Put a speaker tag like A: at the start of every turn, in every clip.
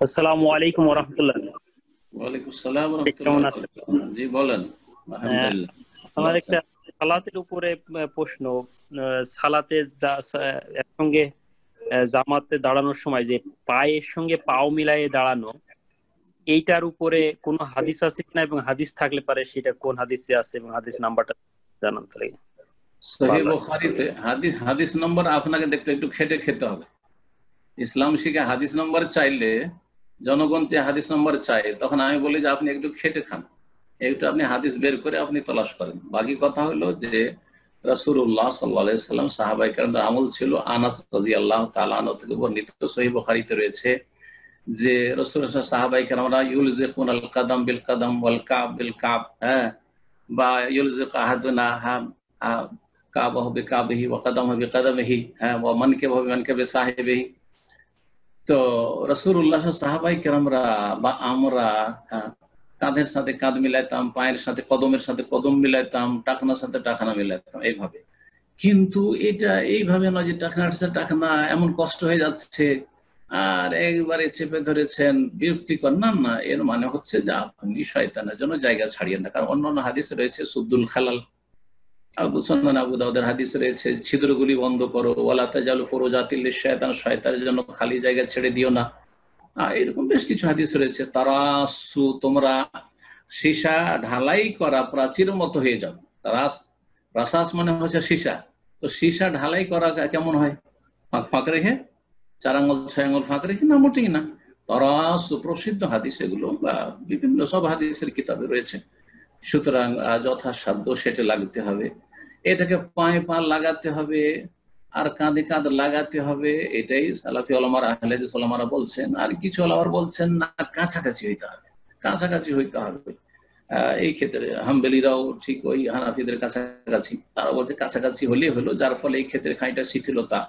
A: আসসালামু আলাইকুম ওয়া রাহমাতুল্লাহ।
B: ওয়ালাইকুম আসসালাম ওয়া
A: কেমন
B: রাহমাতুল্লাহি ওয়া
A: আছেন?
B: বারাকাতুহু। জি বলেন।
A: আহ,
B: আলহামদুলিল্লাহ। ভালো
A: আমার
B: আছেন?
A: একটা সালাতের উপরে প্রশ্ন। সালাতে একসঙ্গে জামাতে দাঁড়ানোর সময় যে পায়ের সঙ্গে পাও মিলায়ে দাঁড়ানো, এইটার উপরে কোনো হাদিস আছে কিনা, এবং হাদিস থাকলে পারে সেটা কোন হাদিসে আছে এবং হাদিস নাম্বারটা জানান তাহলে
B: সহিহ
A: ভালো হয়।
B: বুখারীতে হাদিস হাদিস নম্বর আপনাকে দেখতে একটু খেটে খেতে হবে। ইসলাম শিখে হাদিস নম্বর চাইলে জনগণ যে হাদিস নম্বর চায়, তখন আমি বলি যে আপনি একটু খেটে খান, একটু আপনি হাদিস বের করে আপনি তলাশ করেন। বাকি কথা হলো যে রাসূলুল্লাহ সাল্লাল্লাহু আলাইহি সাল্লাম সাহাবায়ে কেরামদের আমল ছিল। আনাস রাদিয়াল্লাহু তাআলা আনহু থেকে বর্ণিত সহিহ বুখারীতে রয়েছে যে রাসূলুল্লাহ সাহাবায়ে কেরামরা ইউলজিকুনাল কাদাম বিল কাদাম ওয়াল কাব বিল কাব, হ্যাঁ, বা ইউলজিক আহাদুনা কাবাহু বিকাবিহি ওয়া কাদামাহু বিকাদামিহি, হ্যাঁ, ওয়া মানকিবাহু বিমানকিবি সাহিবিহি। তো রাসূলুল্লাহ সাহাবায়ে কেরামরা বা আমরা, হ্যাঁ, কাঁধের সাথে কাঁধ মিলাইতাম, পায়ের সাথে কদমের সাথে কদম মিলাইতাম, টাকনার সাথে টাকনা মিলাইতাম এইভাবে। কিন্তু এটা এইভাবে নয় যে টাকনার সাথে টাকনা এমন কষ্ট হয়ে যাচ্ছে আর একবারে চেপে ধরেছেন, বিরক্তিকর। না না, এর মানে হচ্ছে যে আপনি শয়তানের জন্য জায়গা ছাড়িয়েন না। কারণ অন্যান্য হাদিসে রয়েছে সুদ্দুল খালাল, সুনান আবু দাউদের হাদিসে রয়েছে ছিদ্রগুলি বন্ধ করো, ওয়ালা তাজালু ফুরুজাতিল লিশ-শায়তান, শয়তানের জন্য খালি জায়গা ছেড়ে দিও না। এরকম বেশ কিছু হাদিস রয়েছে। তারাসু, তোমরা সীসা ঢালাই করা প্রাচীরের মতো হয়ে যাও। তারাস, রাসাস মানে হচ্ছে সীসা। তো সীসা ঢালাই করা কেমন হয়? ফাঁক ফাঁক রেখে, 4 আঙ্গুল 6 আঙ্গুল ফাঁক রেখে? না, মোটেই না। তারাসু প্রসিদ্ধ হাদিস, এগুলো বা বিভিন্ন সব হাদিসের কিতাবে রয়েছে। সুতরাং যথাসাধ্য সেটা লাগতে হবে, এটাকে পায়ে পা লাগাতে হবে আর কাঁধে কাঁধ লাগাতে হবে। এটাই সালাফি ওলামার, আহলে হাদিস ওলামারা বলছেন। আর কিছু ওলামার বলছেন না, কাছাকাছি হইতে হবে, কাছাকাছি হইতে হবে। এই ক্ষেত্রে হাম্বলীরাও ঠিক ওই হানাফিদের কাছাকাছি, তারা বলছে কাছাকাছি হলেই হলো, যার ফলে এই ক্ষেত্রে খানিকটা শিথিলতা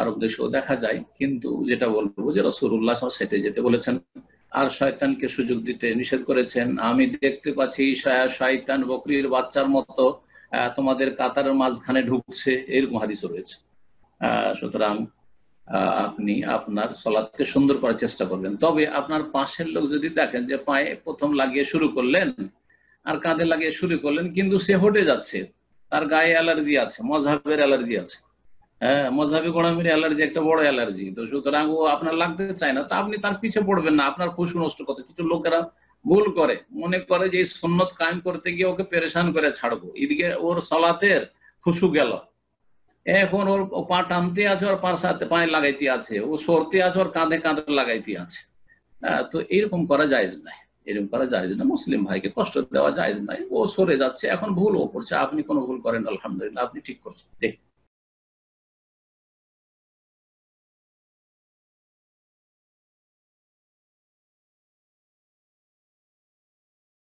B: আরব দেশেও দেখা যায়। কিন্তু যেটা বলবো যে রাসূলুল্লাহ সেটে যেতে বলেছেন আর শয়তানকে সুযোগ দিতে নিষেধ করেছেন। আমি দেখতে পাচ্ছি শয়তান বকরির বাচ্চার মতো তোমাদের কাতারের মাঝখানে ঢুকছে, এরকম হাদিসও রয়েছে। সুতরাং আপনি আপনার সালাতকে সুন্দর করার চেষ্টা করবেন। তবে আপনার পাশের লোক যদি দেখেন যে পায়ে প্রথম লাগিয়ে শুরু করলেন আর কাঁধে লাগিয়ে শুরু করলেন, কিন্তু সে হটে যাচ্ছে, তার গায়ে অ্যালার্জি আছে, মযহাবের অ্যালার্জি আছে, হ্যাঁ, মযহাবি গোড়ামির অ্যালার্জি একটা বড় অ্যালার্জি, তো সুতরাং ও আপনার লাগতে চায় না, তা আপনি তার পিছে পড়বেন না। আপনার খুশু নষ্ট করতে কিছু লোকেরা ভুল করে, মনে করে যে এই সুন্নত কায়েম করতে গিয়ে ওকে পেরেশান করে ছাড়বো, এদিকে ওর সালাতের খুশু গেল। এখন ওর পা টানতে আছে, ওর পার সাথে পায়ে লাগাইতে আছে, ও সরতে আছে, ওর কাঁধে কাঁধে লাগাইতে আছে। তো এরকম করা জায়েজ নাই, এরকম করা জায়েজ না। মুসলিম ভাইকে কষ্ট দেওয়া জায়েজ নাই। ও সরে যাচ্ছে, এখন ভুল ও করছে, আপনি কোনো ভুল করেন, আলহামদুলিল্লাহ আপনি ঠিক করছেন।